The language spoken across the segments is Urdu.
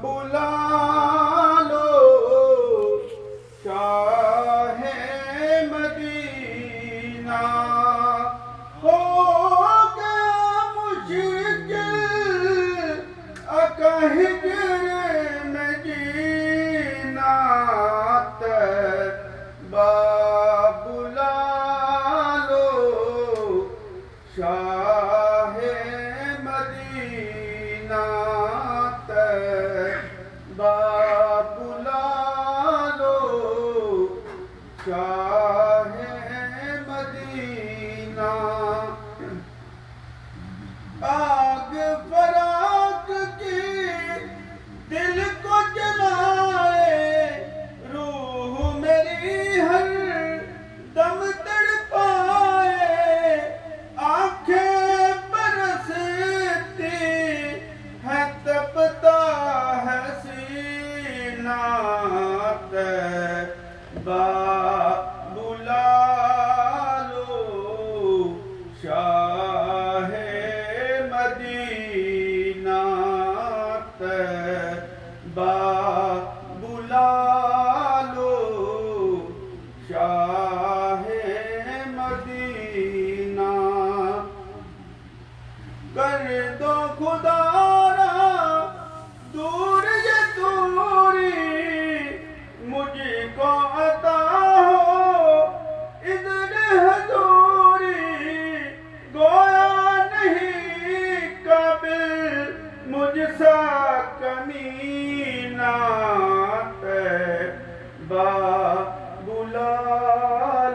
بلا لو شاہ مدینہ ہو گیا مشکل ہجر میں جینا طیبہ بلا لو شاہ مدینہ طیبہ بلا لو شاہ مدینہ آگ فراق کی دل کو جلائے روح میری ہر دم تڑپائے آنکھیں برستی ہے تپتا ہے سینہ طیبہ بلا لو شاہ مدینہ طیبہ بلا لو شاہ مدینہ کر دو خدا را دور یہ دوری مجھ کو عطا ہو ادھر حضوری گویا نہیں قابل مجھ سا کمینہ طیبہ بلا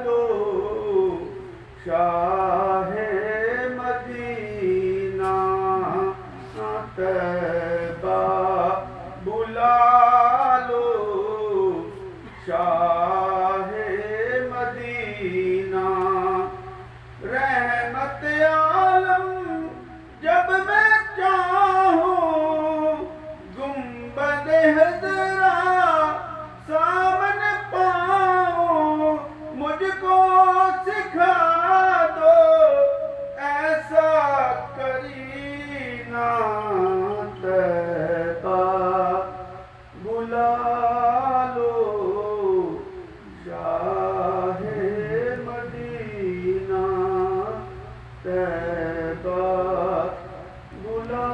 لو شاہ مدینہ طیبہ بلا لو شاہ مدینہ رحمت عالم جب میں چاہوں گنبد حضرا سامنے پاؤں مجھ کو سکھا دو ایسا کرینہ طیبہ بلا لو شاہ مدینہ طیبہ بلا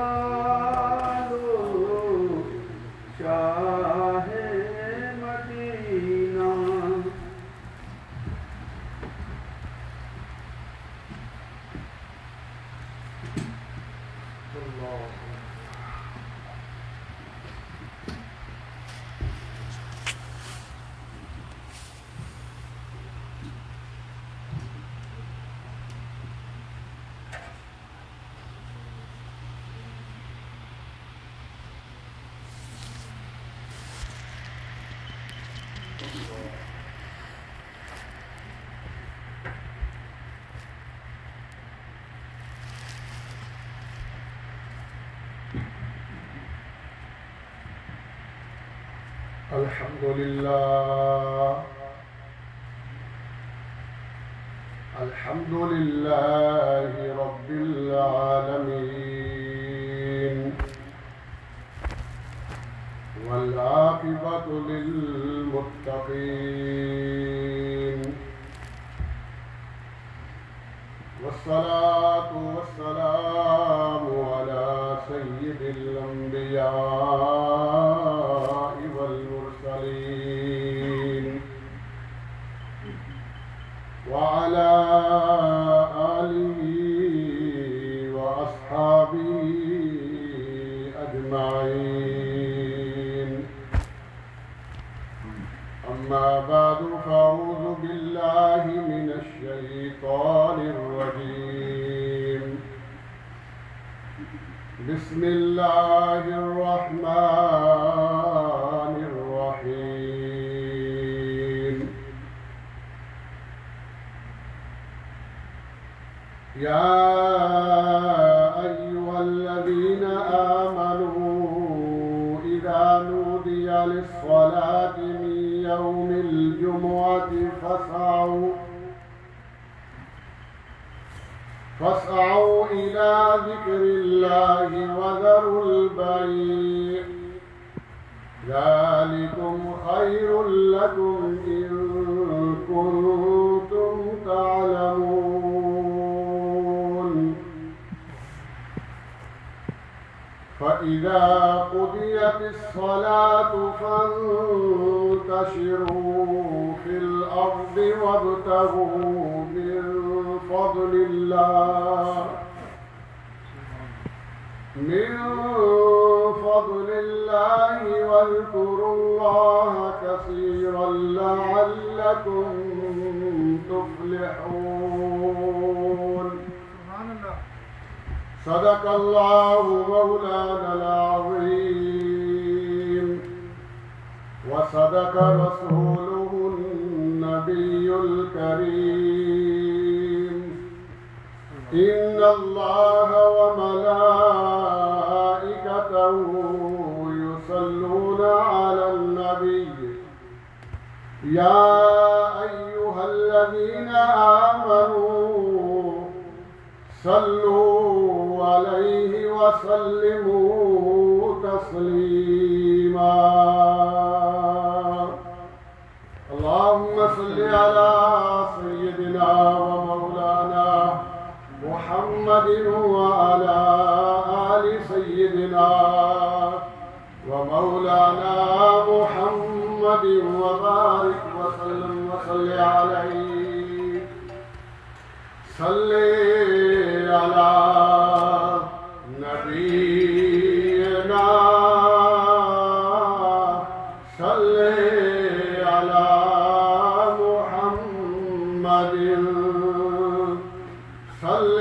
لو شاہ مدینہ الحمد لله رب العالمين والعاقبة للمتقين والصلاة والسلام على سيد الأنبياء والمرسلين وعلى آله وأصحابه أجمعين أما بعد فأعوذ بالله من الشيطان الرجيم بسم الله الرحمن الرحيم يا أيها الذين آمنوا إذا نودي للصلاة من يوم الجمعة فاسعوا إلى ذكر الله وذروا البيع ذلكم خير لكم إن كنتم تعلمون فإذا قضيت الصلاة فانتشروا في الأرض وابتغوا من فضل الله واذكروا الله كثيرا لعلكم تفلحون. صدق الله مولانا العظيم وصدق رسوله النبي الكريم. إن الله وملائكته يصلون على النبي يا أيها الذين آمنوا صلوا عليه وسلموا تسليما. اللهم صل على سيدنا ومولانا محمد وعلى آل سيدنا ومولانا محمد وبارك وسلم وصل عليه. صل على نبينا صل على محمد صل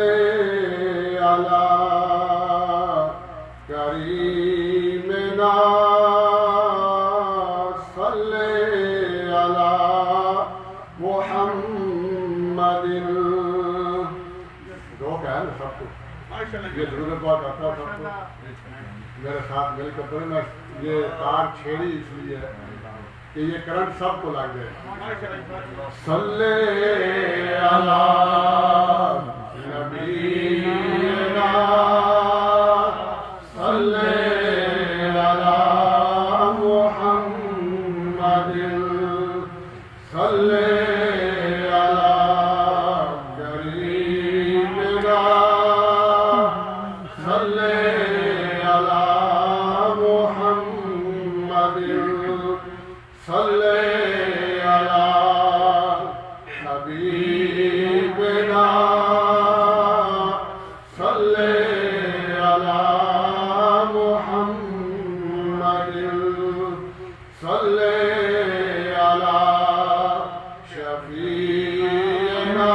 على كريمنا صل على محمد. دو کیا ہے نا سب کو یہ ضرورت بات آتا ہے سب کو میرے ساتھ مل کر کریں. میں یہ تار چھیڑی اس لیے کہ یہ کرنٹ سب کو لگ جائے. صلی علی نبینا صلی علی محمد صلی علی کریمنا صلی علی محمد صلی علی حبیبنا صلی علی محمد صلی علی شفیعنا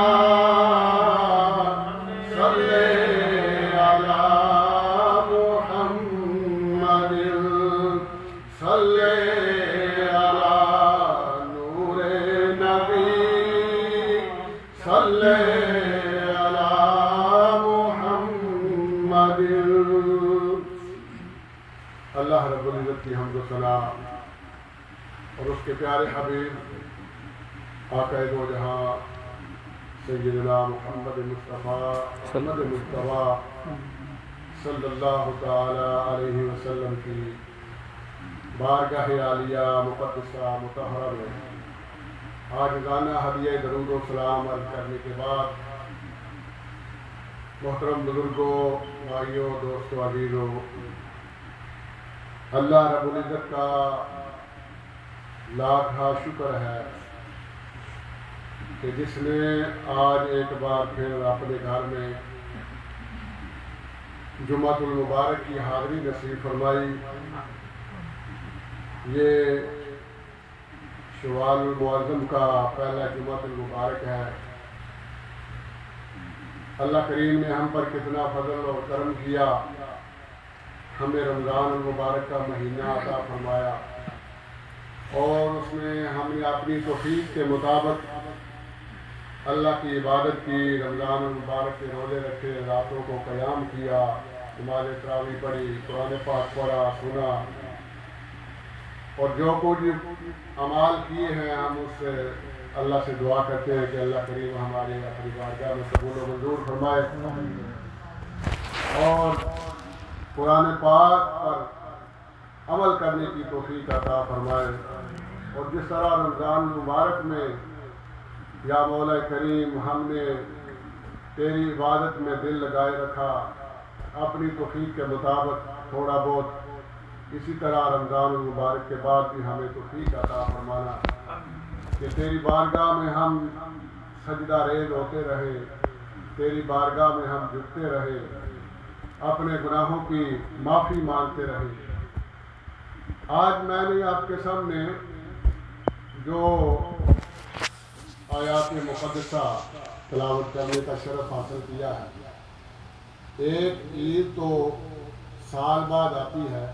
صلی علی محمد صلی صلی علی محمد. اللہ رب العزت کی حمد و ثنا اور اس کے پیارے حبیب آقا دو جہاں سیدنا محمد مصطفیٰ صلی اللہ تعالی علیہ وسلم کی بارگاہ عالیہ مقدسہ مطہرہ میں عاجزانہ ہدیہ درود و سلام عرض کرنے کے بعد محترم بزرگوں، بھائیوں، دوستوں، عزیزوں، اللہ رب العزت کا لاکھا شکر ہے کہ جس نے آج ایک بار پھر اپنے گھر میں جمعۃ المبارک کی حاضری نصیب فرمائی. یہ شوال المعظم کا پہلا جمعۃ المبارک ہے. اللہ کریم نے ہم پر کتنا فضل اور کرم کیا، ہمیں رمضان المبارک کا مہینہ عطا فرمایا اور اس میں ہم نے اپنی توفیق کے مطابق اللہ کی عبادت کی، رمضان المبارک کے روزے رکھے، راتوں کو قیام کیا، نماز تراویح پڑھی، قرآن پاک پڑھا، سنا اور جو کچھ اعمال کیے ہیں ہم اس سے اللہ سے دعا کرتے ہیں کہ اللہ کریم ہمارے اپنی بارگاہ میں قبول و منظور فرمائے اور قرآن پاک پر عمل کرنے کی توفیق عطا فرمائے، اور جس طرح رمضان مبارک میں یا مولا کریم ہم نے تیری عبادت میں دل لگائے رکھا، اپنی توفیق کے مطابق تھوڑا بہت، اسی طرح رمضان المبارک کے بعد بھی ہمیں توفیق عطا فرمانا کہ تیری بارگاہ میں ہم سجدہ ریز ہوتے رہے، تیری بارگاہ میں ہم جھکتے رہے، اپنے گناہوں کی معافی مانگتے رہے۔ آج میں نے آپ کے سامنے جو آیات مقدسہ تلاوت کرنے کا شرف حاصل کیا ہے، ایک عید تو سال بعد آتی ہے،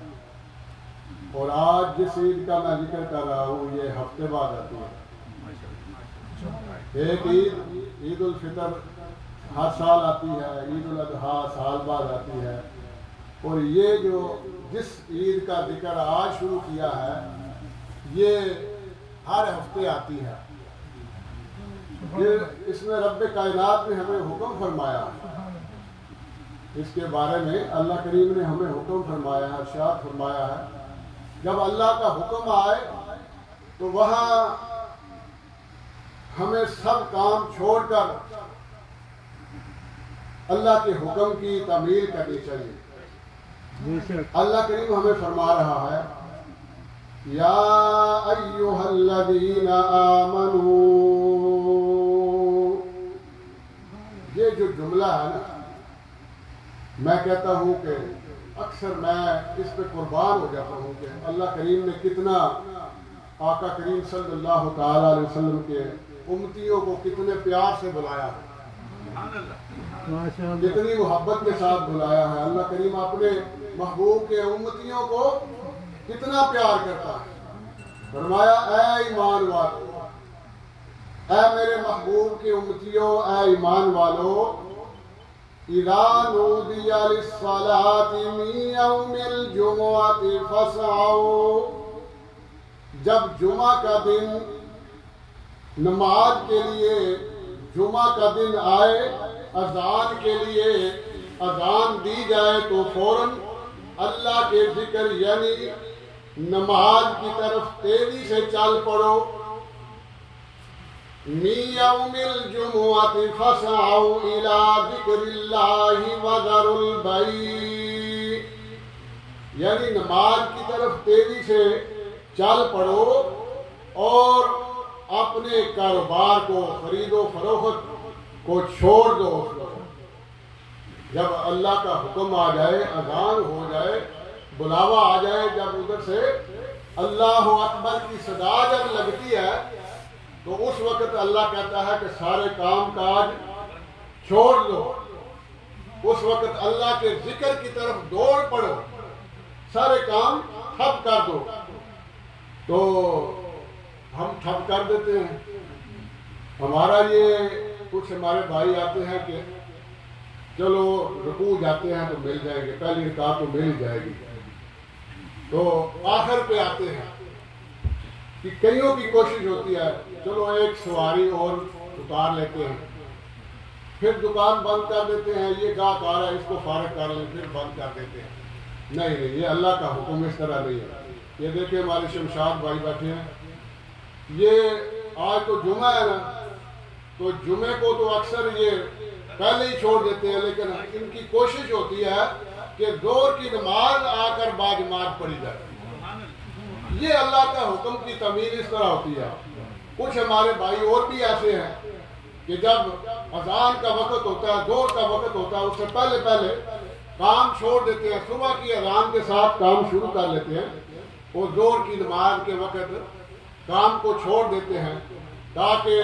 اور آج جس عید کا میں ذکر کر رہا ہوں یہ ہفتے بعد آتی ہے۔ ایک عید الفطر ہر سال آتی ہے، عید الاضحیٰ سال بعد آتی ہے، اور یہ جو جس عید کا ذکر آج شروع کیا ہے یہ ہر ہفتے آتی ہے۔ اس میں رب کائنات نے ہمیں حکم فرمایا، اس کے بارے میں اللہ کریم نے ہمیں حکم فرمایا ہے، ارشاد فرمایا ہے، جب اللہ کا حکم آئے تو وہاں ہمیں سب کام چھوڑ کر اللہ کے حکم کی تعمیل کرنی چاہیے۔ اللہ کریم ہمیں فرما رہا ہے، یا ایھا الذین آمنوا، یہ جو جملہ ہے نا، میں کہتا ہوں کہ اکثر میں اس پہ قربان ہو جاتا ہوں کہ اللہ کریم نے کتنا آقا کریم صلی اللہ تعالی علیہ وسلم کے امتیوں کو کتنے پیار سے بلایا ہے، کتنی محبت کے ساتھ بلایا ہے۔ اللہ کریم اپنے محبوب کے امتیوں کو کتنا پیار کرتا ہے۔ فرمایا، اے ایمان والو، اے میرے محبوب کے امتیوں، اے ایمان والو، اذا نودی للصلاة من یوم الجمعة فاسعوا، جب جمعہ کا دن نماز کے لیے جمعہ کا دن آئے، اذان کے لیے اذان دی جائے تو فوراً اللہ کے ذکر یعنی نماز کی طرف تیزی سے چل پڑو۔ من یوم الجمعة فاسعوا الى ذکر اللہ وذروا البیع، یعنی نماز کی طرف تیزی سے چل پڑو اور اپنے کاروبار کو، خرید و فروخت کو چھوڑ دو۔ جب اللہ کا حکم آ جائے، اذان ہو جائے، بلاوا آ جائے، جب ادھر سے اللہ اکبر کی صدا جب لگتی ہے تو اس وقت اللہ کہتا ہے کہ سارے کام کاج چھوڑ دو، اس وقت اللہ کے ذکر کی طرف دوڑ پڑو، سارے کام ٹھپ کر دو۔ تو ہم ٹھپ کر دیتے ہیں۔ ہمارا یہ کچھ ہمارے بھائی آتے ہیں کہ چلو رکوع جاتے ہیں تو مل جائیں گے، پہلی رکعت تو مل جائے گی، تو آخر پہ آتے ہیں کہ کئیوں کی کوشش ہوتی ہے چلو ایک سواری اور اتار لیتے ہیں، پھر دکان بند کر دیتے ہیں، یہ گاہک آ رہا ہے اس کو فارغ کر لیں، پھر بند کر دیتے ہیں۔ نہیں، یہ اللہ کا حکم اس طرح نہیں ہے۔ یہ دیکھیں ہمارے شمشاد بھائی بیٹھے ہیں، یہ آج تو جمعہ ہے نا، تو جمعے کو تو اکثر یہ پہلے ہی چھوڑ دیتے ہیں، لیکن ان کی کوشش ہوتی ہے کہ ظہر کی نماز آ کر باجماعت پڑھی جائے۔ یہ اللہ کا حکم کی تعمیل اس طرح ہوتی ہے۔ کچھ ہمارے بھائی اور بھی ایسے ہیں کہ جب اذان کا وقت ہوتا ہے، ظہر کا وقت ہوتا ہے، اس سے پہلے پہلے کام چھوڑ دیتے ہیں، صبح کی اذان کے ساتھ کام شروع کر لیتے ہیں، اور ظہر کی نماز کے وقت کام کو چھوڑ دیتے ہیں تاکہ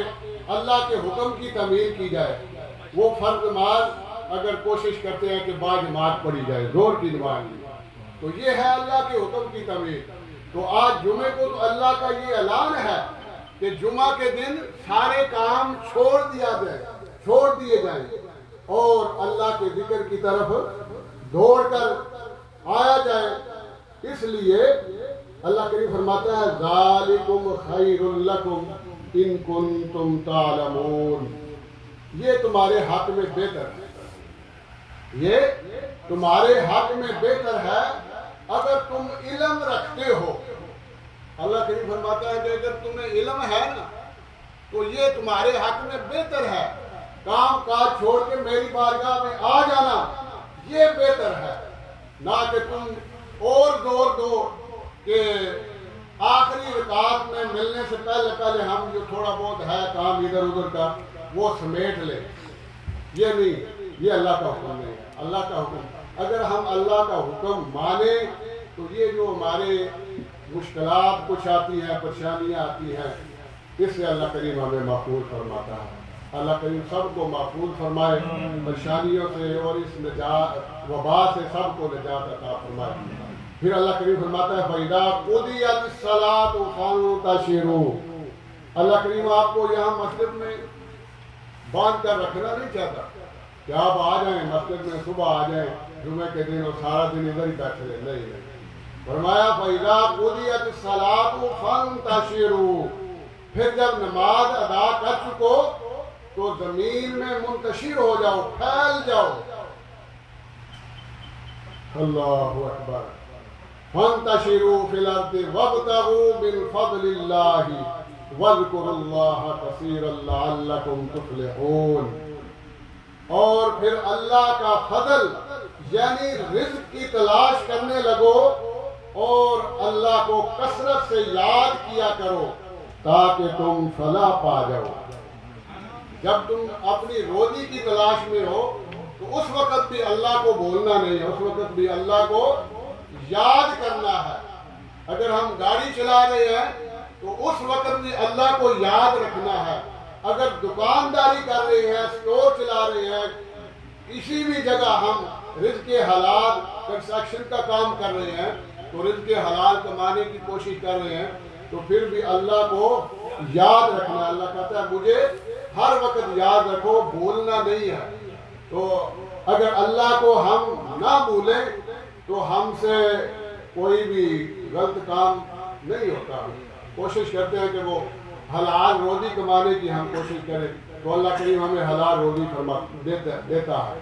اللہ کے حکم کی تعمیل کی جائے۔ وہ فرض نماز اگر کوشش کرتے ہیں کہ باجماعت پڑھی جائے ظہر کی نماز کی، تو یہ ہے اللہ کے حکم کی تعمیل۔ تو آج جمعے کو تو اللہ کا یہ اعلان ہے کہ جمعہ کے دن سارے کام چھوڑ دیے جائیں اور اللہ کے ذکر کی طرف دوڑ کر آیا جائے۔ اس لیے اللہ کریم فرماتا ہے، ذالکم خیر لکم ان کنتم تعلمون، یہ تمہارے حق میں بہتر ہے، یہ تمہارے حق میں بہتر ہے اگر تم علم رکھتے ہو، اللہ کریم فرماتا ہے کہ اگر تمہیں علم ہے نا تو یہ تمہارے حق میں بہتر ہے، کام کاج چھوڑ کے میری بارگاہ میں آ جانا یہ بہتر ہے، نہ کہ تم اور زور دو کہ آخری رکعت میں ملنے سے پہلے پہلے ہم جو تھوڑا بہت ہے کام ادھر ادھر کا وہ سمیٹ لیں۔ یہ نہیں، یہ اللہ کا حکم نہیں ہے۔ اللہ کا حکم، اگر ہم اللہ کا حکم مانیں تو یہ جو ہمارے مشکلات کچھ آتی ہیں، پریشانیاں آتی ہیں، اس سے اللہ کریم ہمیں محفوظ فرماتا ہے۔ اللہ کریم سب کو محفوظ فرمائے پریشانیوں سے اور اس نجات وبا سے سب کو نجات عطا فرمائے۔ پھر اللہ کریم فرماتا ہے فَإِذَا قُضِيَتِ الصَّلَاةُ فَانتَشِرُوا۔ اللہ کریم آپ کو یہاں مسجد میں باندھ کر رکھنا نہیں چاہتا کہ آپ آ جائیں مسجد میں، صبح آ جائیں جمعے کے دن اور سارا دن ادھر ہی بیٹھے رہے، نہیں۔ فرمایا فَإِذَا قُضِيَتِ الصَّلَاةُ فَانتَشِرُوا، پھر جب نماز ادا کر چکو تو زمین میں منتشر ہو جاؤ، پھیل جاؤ۔ اللہ اکبر۔ فَانتَشِرُوا فِي الْأَرْضِ وَابْتَغُوا مِنْ فَضْلِ اللَّهِ وَاذْكُرُوا اللَّهَ كَثِيرًا لَعَلَّكُمْ تُفْلِحُونَ۔ اور پھر اللہ کا فضل یعنی رزق کی تلاش کرنے لگو اور اللہ کو کثرت سے یاد کیا کرو تاکہ تم فلاح پا جاؤ۔ جب تم اپنی روزی کی تلاش میں ہو تو اس وقت بھی اللہ کو بھولنا نہیں ہے، اس وقت بھی اللہ کو یاد کرنا ہے۔ اگر ہم گاڑی چلا رہے ہیں تو اس وقت بھی اللہ کو یاد رکھنا ہے۔ اگر دکانداری کر رہے ہیں، اسٹور چلا رہے ہیں، کسی بھی جگہ ہم رزق حلال کنسٹرکشن کا کام کر رہے ہیں تو رزق حلال کمانے کی کوشش کر رہے ہیں تو پھر بھی اللہ کو یاد رکھنا۔ اللہ کہتا ہے مجھے ہر وقت یاد رکھو، بھولنا نہیں ہے۔ تو اگر اللہ کو ہم نہ بھولیں تو ہم سے کوئی بھی غلط کام نہیں ہوتا۔ کوشش کرتے ہیں کہ وہ حلال روزی کمانے کی ہم کوشش کریں تو اللہ کریم ہمیں حلال روزی دیتا ہے۔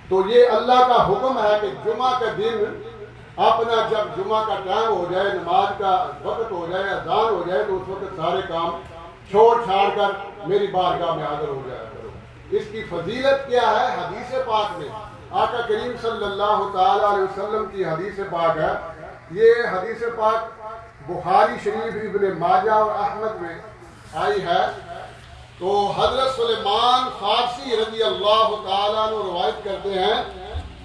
تو یہ اللہ کا حکم ہے کہ جمعہ کا دن اپنا جب جمعہ کا ٹائم ہو جائے، نماز کا وقت ہو جائے، اذان ہو جائے تو اس وقت سارے کام چھوڑ چھاڑ کر میری بارگاہ میں حاضر ہو جایا کرو۔ اس کی فضیلت کیا ہے؟ حدیث پاک میں آقا کریم صلی اللہ تعالی علیہ وسلم کی حدیث پاک ہے۔ یہ حدیث پاک بخاری شریف، ابن ماجہ اور احمد میں آئی ہے۔ تو حضرت سلیمان فارسی رضی اللہ تعالیٰ عنہ روایت کرتے ہیں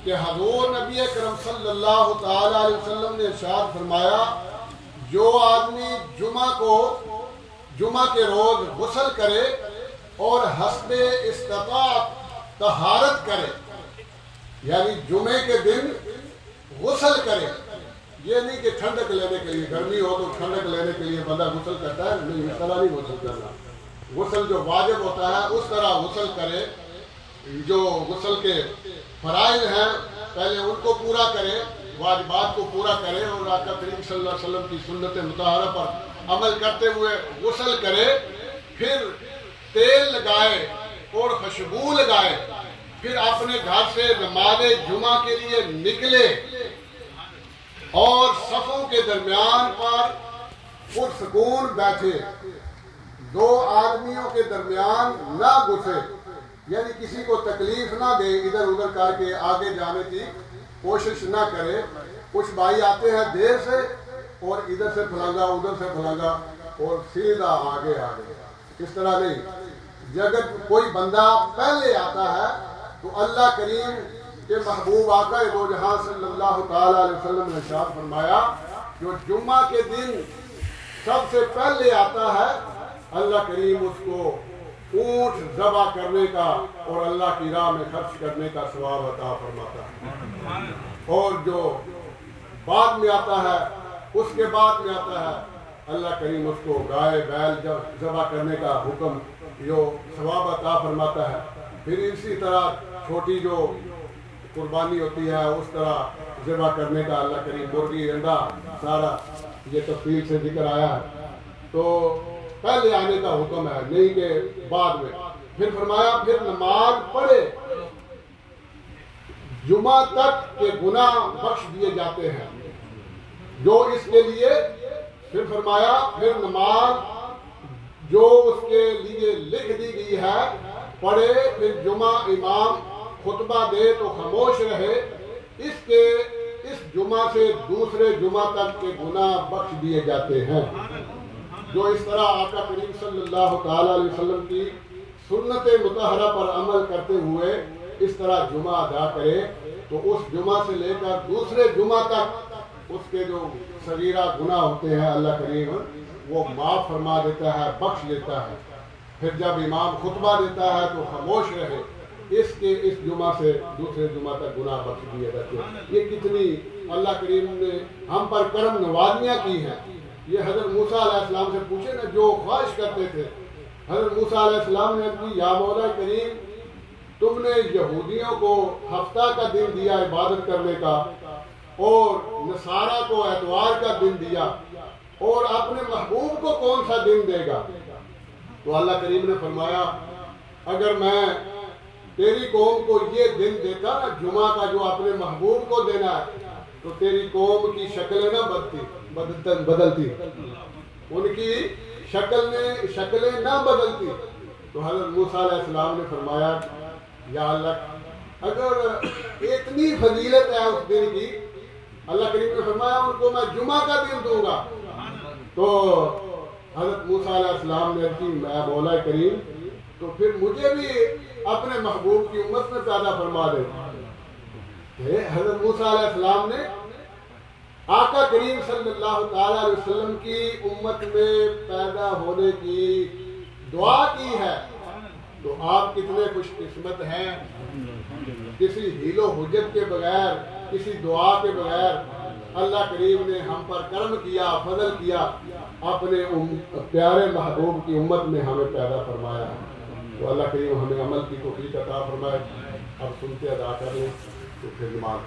کہ حضور نبی اکرم صلی اللہ تعالیٰ علیہ وسلم نے ارشاد فرمایا جو آدمی جمعہ کے روز غسل کرے اور حسب استطاعت طہارت کرے، یعنی جمعے کے دن غسل کرے، یہ نہیں کہ ٹھنڈک لینے کے لیے، گرمی ہو تو ٹھنڈک لینے کے لیے بندہ غسل کرتا ہے، نہیں، اس طرح نہیں غسل کرنا۔ غسل جو واجب ہوتا ہے اس طرح غسل کرے، جو غسل کے فرائض ہیں پہلے ان کو پورا کرے، واجبات کو پورا کرے اور آقا کریم صلی اللہ علیہ وسلم کی سنت مطہرہ پر عمل کرتے ہوئے غسل کرے، پھر تیل لگائے اور خوشبو لگائے، پھر اپنے گھر سے نماز جمعہ کے لیے نکلے اور صفوں کے درمیان پر پرسکون بیٹھے، دو آدمیوں کے درمیان نہ گھسے، یعنی کسی کو تکلیف نہ دے، ادھر ادھر کر کے آگے جانے کی کوشش نہ کرے۔ کچھ بھائی آتے ہیں دیر سے اور ادھر سے پھلانگا ادھر سے پھلانگا اور سیدھا آگے اس طرح نہیں۔ اگر کوئی بندہ پہلے آتا ہے تو اللہ کریم کے محبوب آقا دو جہاں صلی اللہ تعالیٰ علیہ وسلم نے ارشاد فرمایا جو جمعہ کے دن سب سے پہلے آتا ہے اللہ کریم اس کو اونٹ ذبح کرنے کا اور اللہ کی راہ میں خرچ کرنے کا ثواب عطا فرماتا ہے، اور جو بعد میں آتا ہے اس کے بعد میں آتا ہے اللہ کریم اس کو گائے بیل ذبح کرنے کا حکم جو ثواب عطا فرماتا ہے۔ پھر اسی طرح چھوٹی جو قربانی ہوتی ہے اس طرح ذبح کرنے کا اللہ کریم، مرغی انڈا سارا یہ تفصیل سے ذکر آیا ہے۔ تو پہلے آنے کا حکم ہے، نہیں کہ بعد میں۔ پھر فرمایا پھر نماز پڑھے جمعہ تک کے گناہ بخش دیے جاتے ہیں. جو اس کے لیے پھر فرمایا پھر نماز جو اس کے لیے لکھ دی گئی ہے پڑھے، پھر جمعہ امام خطبہ دے تو خاموش رہے، اس جمعہ سے دوسرے جمعہ تک کے گناہ بخش دیے جاتے ہیں. جو اس طرح آقا کریم صلی اللہ تعالی علیہ وسلم کی سنت مطہرہ پر عمل کرتے ہوئے اس طرح جمعہ ادا کرے تو اس جمعہ سے لے کر دوسرے جمعہ تک اس کے جو صغیرہ گناہ ہوتے ہیں اللہ کریم وہ معاف فرما دیتا ہے، بخش دیتا ہے. پھر جب امام خطبہ دیتا ہے تو خاموش رہے، اس جمعہ سے دوسرے جمعہ تک گناہ بخش دیے جاتے ہیں. یہ کتنی اللہ کریم نے ہم پر کرم نوازیاں کی ہیں. یہ حضرت موسیٰ علیہ السلام سے پوچھے نا، جو خواہش کرتے تھے. حضرت موسیٰ علیہ السلام نے کی یا مولا کریم تم نے یہودیوں کو ہفتہ کا دن دیا عبادت کرنے کا، اور نصارہ کو اتوار کا دن دیا، اور اپنے محبوب کو کون سا دن دے گا؟ تو اللہ کریم نے فرمایا اگر میں تیری قوم کو یہ دن دیتا نا جمعہ کا جو اپنے محبوب کو دینا ہے تو تیری قوم کی شکلیں نہ بدلتی، ان کی شکلیں نہ بدلتی. تو حضرت موسیٰ علیہ السلام نے فرمایا یا اللہ اگر اتنی فضیلت ہے اس دن کی، اللہ کریم نے فرمایا ان کو میں جمعہ کا دن دوں گا. تو حضرت موسیٰ علیہ السلام نے کہا میں مولا کریم تو پھر مجھے بھی اپنے محبوب کی امت میں پیدا فرما دے. حضرت موسیٰ علیہ السلام نے آقا کریم صلی اللہ تعالی علیہ وسلم کی امت میں پیدا ہونے کی دعا کی ہے. تو آپ کتنے خوش قسمت ہیں، کسی حیل و حجت کے بغیر، کسی دعا کے بغیر اللہ کریم نے ہم پر کرم کیا، فضل کیا، اپنے پیارے محبوب کی امت میں ہمیں پیدا فرمایا. تو اللہ کریم ہمیں عمل کی توفیق عطا فرمائے. اب سنتے ادا کر لیں تو پھر نماز